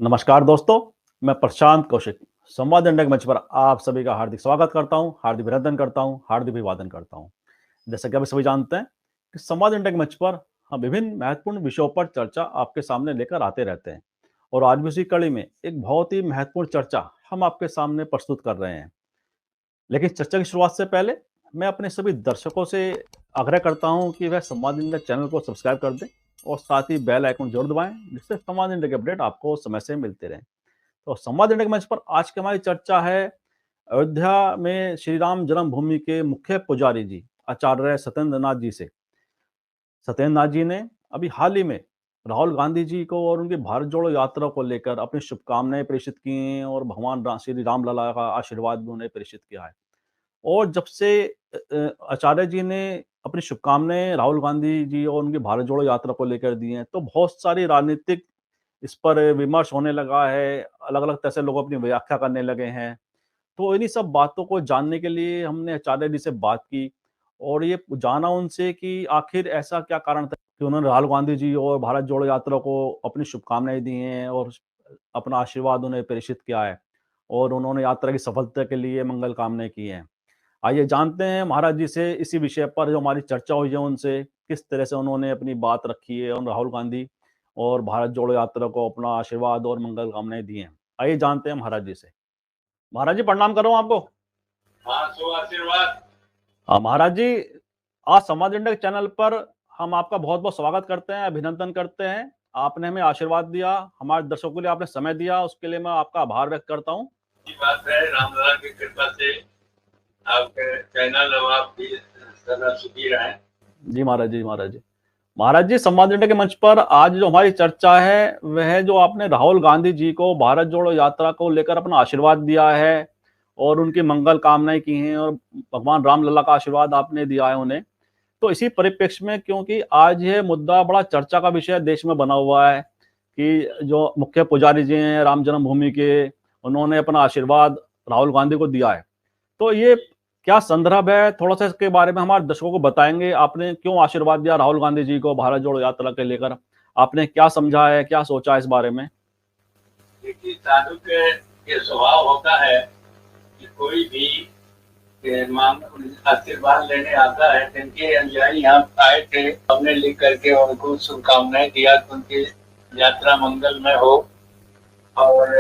नमस्कार दोस्तों, मैं प्रशांत कौशिक संवाद इंडिया के मंच पर आप सभी का हार्दिक स्वागत करता हूं, हार्दिक अभिनंदन करता हूं, हार्दिक अभिवादन करता हूं। जैसा कि आप सभी जानते हैं कि संवाद इंडिया के मंच पर हम विभिन्न महत्वपूर्ण विषयों पर चर्चा आपके सामने लेकर आते रहते हैं और आज भी उसी कड़ी में एक बहुत ही महत्वपूर्ण चर्चा हम आपके सामने प्रस्तुत कर रहे हैं। लेकिन चर्चा की शुरुआत से पहले मैं अपने सभी दर्शकों से आग्रह करता हूं कि वह संवाद इंडिया चैनल को सब्सक्राइब कर दें और साथ ही बेल आइकन जरूर दबाएं, जिससे संवाद इंडिया के अपडेट आपको समय से मिलते रहें। तो संवाद इंडिया के मंच पर आज की हमारी चर्चा है अयोध्या में श्री राम जन्मभूमि के मुख्य पुजारी जी आचार्य सत्येंद्र नाथ जी से। सत्येंद्र नाथ जी ने अभी हाल ही में राहुल गांधी जी को और उनकी भारत जोड़ो यात्रा को लेकर अपनी शुभकामनाएं प्रेषित की हैं और भगवान श्री राम लला का आशीर्वाद भी उन्हें प्रेषित किया है। और जब से आचार्य जी ने अपनी शुभकामनाएं राहुल गांधी जी और उनकी भारत जोड़ो यात्रा को लेकर दी हैं, तो बहुत सारी राजनीतिक इस पर विमर्श होने लगा है, अलग-अलग तरह से लोग अपनी व्याख्या करने लगे हैं। तो इन्हीं सब बातों को जानने के लिए हमने आचार्य जी से बात की और ये जाना उनसे कि आखिर ऐसा क्या कारण था कि उन्होंने राहुल गांधी जी और भारत जोड़ो यात्रा को अपनी शुभकामनाएँ दी हैं और अपना आशीर्वाद उन्हें प्रेषित किया है और उन्होंने यात्रा की सफलता के लिए मंगल कामनाएँ की हैं। आइए जानते हैं महाराज जी से इसी विषय पर जो हमारी चर्चा हुई है उनसे, किस तरह से उन्होंने अपनी बात रखी है और राहुल गांधी और भारत जोड़ो यात्रा को अपना आशीर्वाद और मंगल कामनाएं दी हैं। आइए जानते हैं महाराज जी से। महाराज जी प्रणाम कर रहा हूँ आपको। हाँ, सो आशीर्वाद। हाँ महाराज जी, आज संवाद इंडिया के चैनल पर हम आपका बहुत बहुत स्वागत करते हैं, अभिनंदन करते हैं। आपने हमें आशीर्वाद दिया, हमारे दर्शकों के लिए आपने समय दिया, उसके लिए मैं आपका आभार व्यक्त करता हूँ। बात है, रामलला की कृपा से आपके चैनल और आप भी सदा सुखी रहें। जी महाराज जी, महाराज जी। महाराज जी, संवाद इंडिया के मंच पर आज जो हमारी चर्चा है वह जो आपने राहुल गांधी जी को भारत जोड़ो यात्रा को लेकर अपना आशीर्वाद दिया है और उनकी मंगल कामनाएं की हैं और भगवान राम लला का आशीर्वाद आपने दिया है उन्हें। तो इसी परिप्रेक्ष्य में, क्योंकि आज यह मुद्दा बड़ा चर्चा का विषय देश में बना हुआ है कि जो मुख्य पुजारी जी हैं राम जन्मभूमि के, उन्होंने अपना आशीर्वाद राहुल गांधी को दिया है। तो ये क्या संदर्भ है, थोड़ा-सा इसके बारे में हमारे दर्शकों को बताएँगे? आपने क्यों आशीर्वाद दिया राहुल गांधी जी को भारत जोड़ो यात्रा के लेकर? आपने क्या समझा है, क्या सोचा है इस बारे में? देखिए, साधु के स्वभाव होता है कि कोई भी आशीर्वाद लेने आता है। जिनके अनुयायी यहाँ आए थे, हमने लिख करके उनको शुभकामनाएं दिया कि उनकी यात्रा मंगलमय हो और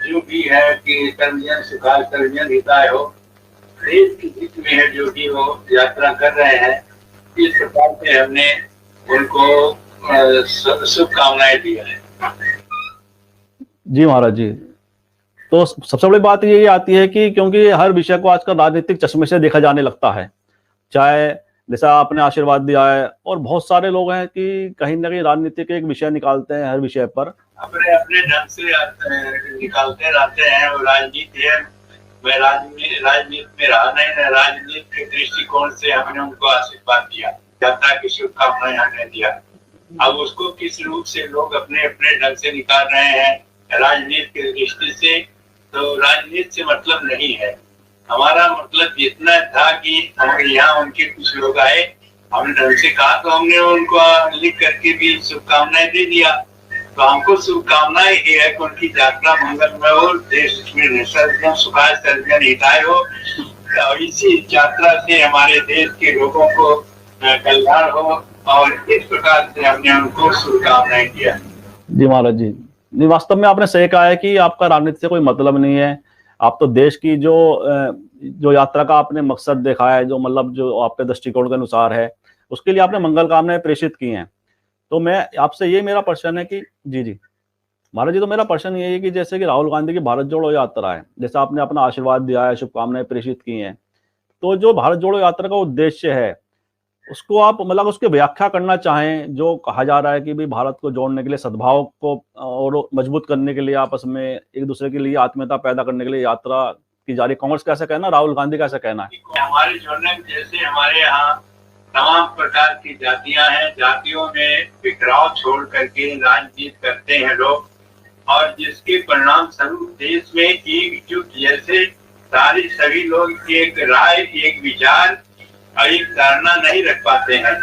जो भी है कि सर्वजन सुखाय सर्वजन हिताय हो, देश की हित में है जो भी वो यात्रा कर रहे हैं। इस प्रकार से हमने उनको शुभकामनाएं दी है। जी महाराज जी। तो सबसे बड़ी बात यही आती है कि क्योंकि हर विषय को आजकल राजनीतिक चश्मे से देखा जाने लगता है, चाहे जैसा आपने आशीर्वाद दिया है, और बहुत सारे लोग हैं कि कहीं ना कहीं राजनीति के एक विषय निकालते हैं हर विषय पर, अपने अपने ढंग से निकालते रहते हैं। और राजनीति है, मैं राजनीति में रहा नहीं, राजनीति के दृष्टिकोण से हमने उनको आशीर्वाद दिया, यात्रा की शुभकामनाएं हमने दिया। अब उसको किस रूप से लोग अपने अपने ढंग से निकाल रहे हैं राजनीति की दृष्टि से, तो राजनीति से मतलब नहीं है। हमारा मतलब इतना था कि यहाँ उनके कुछ लोग आए, हमने ढंग से कहा तो हमने उनको लिख करके भी शुभकामनाएं दे दिया। तो हमको शुभकामनाएं ये है कि उनकी यात्रा मंगलमय हो, देश में सर्वजन सुखाय सर्वजन हिताय हो, और इसी यात्रा से हमारे देश के लोगों को कल्याण हो, और इस प्रकार से हमने उनको शुभकामनाएं किया। जी महाराज जी, नहीं वास्तव में आपने सही कहा है कि आपका राजनीति से कोई मतलब नहीं है। आप तो देश की जो यात्रा का आपने मकसद देखा है, जो मतलब जो आपके दृष्टिकोण के अनुसार है, उसके लिए आपने मंगल कामनाएं प्रेषित की हैं। तो मैं आपसे ये मेरा प्रश्न है कि जी महाराज जी, तो मेरा प्रश्न ये है कि जैसे कि राहुल गांधी की भारत जोड़ो यात्रा है, जैसे आपने अपना आशीर्वाद दिया है, शुभकामनाएं प्रेषित की हैं, तो जो भारत जोड़ो यात्रा का उद्देश्य है उसको आप मतलब उसकी व्याख्या करना चाहें, जो कहा जा रहा है कि भाई भारत को जोड़ने के लिए, सद्भाव को और मजबूत करने के लिए, आपस में एक दूसरे के लिए आत्मीयता पैदा करने के लिए यात्रा की जा रही। कांग्रेस का ऐसा कहना, राहुल गांधी का ऐसा कहना है? हमारे जोड़ने जैसे हमारे यहाँ तमाम प्रकार की जातियां हैं, जातियों में बिखराव छोड़ करके राजनीति करते हैं लोग, और जिसके परिणाम स्वरूप देश में एकजुट जैसे सारे सभी लोग एक राय, एक विचार और एक धारणा नहीं रख पाते हैं,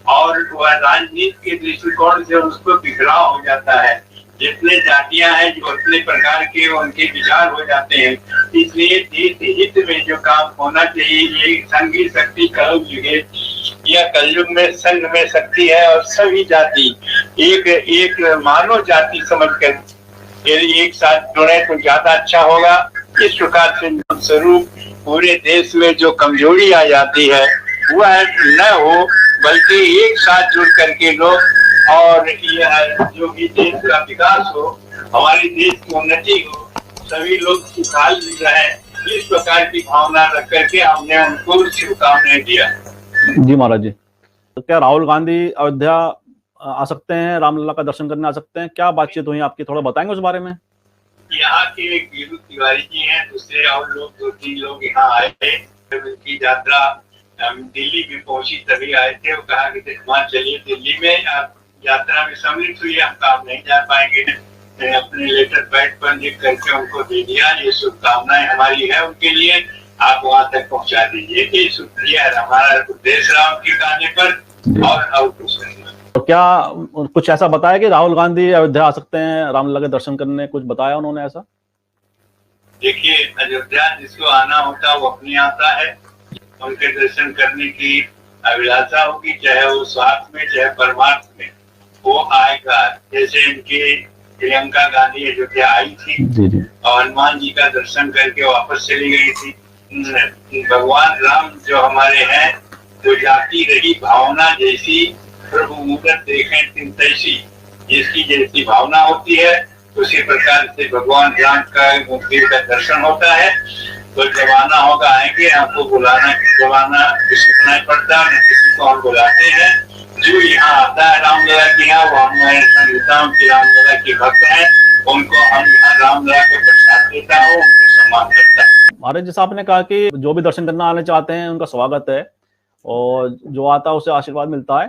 और वह राजनीति के दृष्टिकोण से उसको बिखराव हो जाता है। जितने जातियां हैं जो उतने प्रकार के उनके विचार हो जाते हैं। इसलिए देश हित में जो काम होना चाहिए, ये संघी शक्ति कलयुग है, यह कलयुग में संघ में शक्ति है और सभी जाति एक एक मानव जाति समझकर यदि एक साथ जुड़े तो ज्यादा अच्छा होगा। इस प्रकार से स्वरूप पूरे देश में जो कमजोरी आ जाती है वह न हो, बल्कि एक साथ जुड़ करके लोग और यह जो भी देश का विकास हो, हमारे देश की उन्नति हो, सभी लोग खुशहाल रहे, इस प्रकार की भावना रख करके हमने उनको शुभकामनाएं दिया। जी महाराज जी, तो क्या राहुल गांधी अयोध्या आ सकते हैं, रामलला का दर्शन करने आ सकते हैं? क्या बातचीत हुई आपकी, थोड़ा बताएंगे उस बारे में? यहाँ के वीरू तिवारी जी हैं, दूसरे और लोग 2-3 लोग यहाँ आए थे। उनकी यात्रा दिल्ली में पहुंची तभी आए थे। वो कहा कि वहाँ चलिए दिल्ली में, आप यात्रा में सम्मिलित हुई, हम काम नहीं जा पाएंगे। मैंने अपने लेटर पैड पर लिख करके उनको दे दिया, ये शुभकामनाएं हमारी है उनके लिए, आप वहाँ तक पहुँचा दीजिए। ये शुक्रिया है हमारा उद्देश्य राम के कहने पर और कुछ नहीं। तो क्या कुछ ऐसा बताया कि राहुल गांधी अयोध्या आ सकते हैं रामलला के दर्शन करने, कुछ बताया उन्होंने ऐसा? देखिए, अयोध्या जिसको आना होता है वो अपने आता है। उनके दर्शन करने की अभिलाषा होगी, चाहे वो स्वार्थ में चाहे परमार्थ में, वो आएगा। जैसे इनकी प्रियंका गांधी अयोध्या आई थी और हनुमान जी का दर्शन करके वापस चली गई थी। भगवान राम जो हमारे हैं, तो जाती रही भावना जैसी, प्रभु मूरत देखें तिन तैसी, जिसकी जैसी भावना होती है उसी प्रकार से भगवान राम का मंदिर का दर्शन होता है। तो जब आना होगा आएंगे, हमको बुलाना किसी को नहीं पड़ता, न किसी को हम बुलाते हैं। जो यहाँ आता है रामलला के यहाँ, वो हमारे संगीताओं की रामलला के भक्त हैं, उनको हम यहाँ रामलला के प्रसाद देता हूँ, उनका सम्मान करता है। महाराज जैसा आपने कहा कि जो भी दर्शन करना आने चाहते हैं उनका स्वागत है और जो आता है उसे आशीर्वाद मिलता है।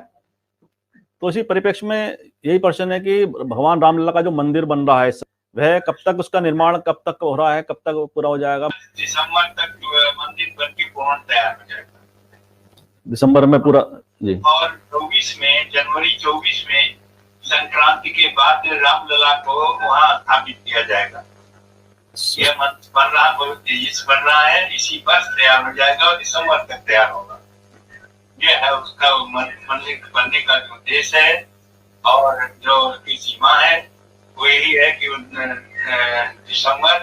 तो इसी परिप्रेक्ष्य में यही प्रश्न है कि भगवान रामलला का जो मंदिर बन रहा है वह कब तक, उसका निर्माण कब तक हो रहा है, कब तक पूरा हो जाएगा? दिसंबर तक मंदिर बन के पूर्ण तैयार हो जाएगा। दिसंबर में पूरा जी। और 24 में, जनवरी 24 में संक्रांति के बाद रामलला को वहाँ स्थापित किया जाएगा। यह मंदिर बन रहा, बहुत तेजी से बन रहा है, इसी वर्ष तैयार हो जाएगा और दिसंबर तक तैयार होगा। यह है उसका मंदिर बनने का जो उद्देश्य है और जो उसकी सीमा है वो यही है कि दिसंबर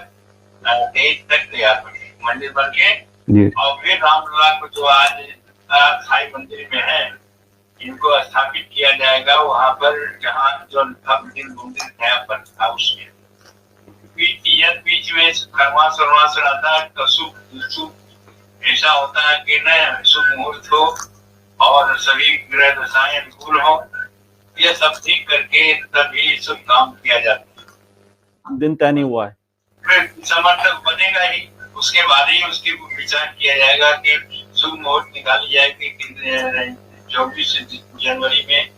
23 तक तैयार बने मंदिर बन के। और फिर रामलला को जो आज साई मंदिर में है, इनको स्थापित किया जाएगा वहां पर जहाँ जो मंदिर नया बन था उसमें। बीच में खरमास वरमास आता है तो शुभ ऐसा होता है कि न शुभ मुहूर्त हो और सभी ग्रह दशाएं अनुकूल हो, यह सब ठीक करके तभी शुभ काम किया जाता है। दिन तय नहीं हुआ है, फिर दिसंबर तक बनेगा ही, उसके बाद ही उसके विचार किया जाएगा कि शुभ मुहूर्त निकाली जाएगी कि 24 जनवरी में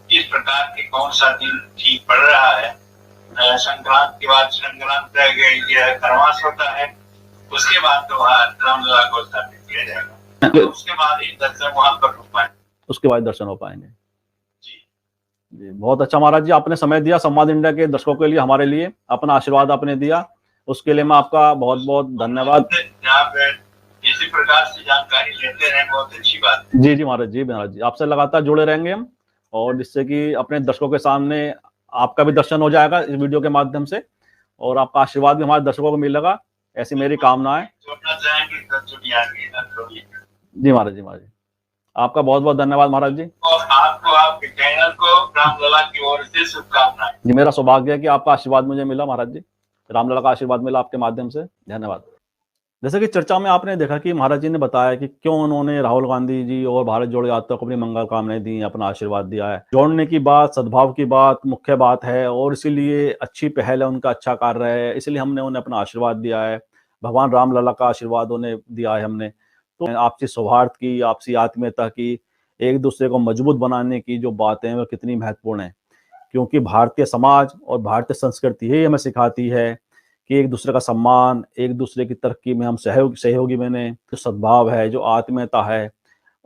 किस प्रकार के कौन सा दिन ठीक पड़ रहा है। संक्रांत के बाद संक्रांत खरमास होता है, उसके बाद तो रामलला को स्थापित किया जाएगा, उसके बाद ही दर्शन वहां पर हो पाएंगे, उसके बाद दर्शन हो पाएंगे। जी, बहुत अच्छा महाराज जी, आपने समय दिया संवाद इंडिया के दर्शकों के लिए, हमारे लिए अपना आशीर्वाद आपने दिया, उसके लिए मैं आपका बहुत बहुत धन्यवाद। आप इसी प्रकार से जानकारी लेते रहे, बहुत अच्छी बात। जी महाराज जी, आपसे लगातार जुड़े रहेंगे हम, और जिससे कि अपने दर्शकों के सामने आपका भी दर्शन हो जाएगा इस वीडियो के माध्यम से, और आपका आशीर्वाद भी हमारे दर्शकों को मिलेगा, ऐसी मेरी कामना है। जी महाराज जी, आपका बहुत बहुत धन्यवाद महाराज जी, और आपको आपके चैनल को रामलला की ओर से शुभकामनाएं। जी, मेरा सौभाग्य है कि आपका आशीर्वाद मुझे मिला महाराज जी, रामलला का आशीर्वाद मिला आपके माध्यम से, धन्यवाद। जैसे कि चर्चा में आपने देखा कि महाराज जी ने बताया कि क्यों उन्होंने राहुल गांधी जी और भारत जोड़ो यात्रा को अपनी मंगल कामनाएं दी, अपना आशीर्वाद दिया है। जोड़ने की बात, सद्भाव की बात मुख्य बात है, और इसीलिए अच्छी पहल है, उनका अच्छा कार्य है, इसलिए हमने उन्हें अपना आशीर्वाद दिया है। भगवान रामलला का आशीर्वाद उन्हें दिया है हमने। तो आपसी सौहार्द की, आपसी आत्मीयता की, एक दूसरे को मजबूत बनाने की जो बातें हैं वो कितनी महत्वपूर्ण है, क्योंकि भारतीय समाज और भारतीय संस्कृति यही हमें सिखाती है कि एक दूसरे का सम्मान, एक दूसरे की तरक्की में हम सहयोगी बने, जो सद्भाव है, जो आत्मीयता है,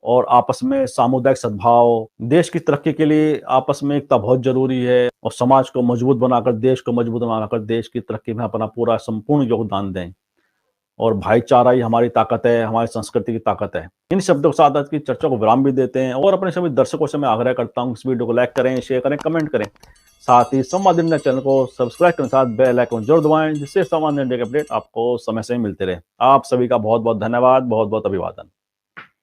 और आपस में सामुदायिक सद्भाव, देश की तरक्की के लिए आपस में एकता बहुत जरूरी है और समाज को मजबूत बनाकर, देश को मजबूत बनाकर देश की तरक्की में अपना पूरा संपूर्ण योगदान दें। और भाईचारा ही हमारी ताकत है, हमारी संस्कृति की ताकत है। इन शब्दों के साथ आज की चर्चा को विराम भी देते हैं और अपने सभी दर्शकों से मैं आग्रह करता हूँ इस वीडियो को लाइक करें, शेयर करें, कमेंट करें। साथ ही संवाद इंडिया चैनल को सब्सक्राइब करने के साथ बेल आइकन जरूर दबाएं, जिससे संवाद इंडिया के अपडेट आपको समय से मिलते रहे। आप सभी का बहुत बहुत धन्यवाद, बहुत बहुत अभिवादन।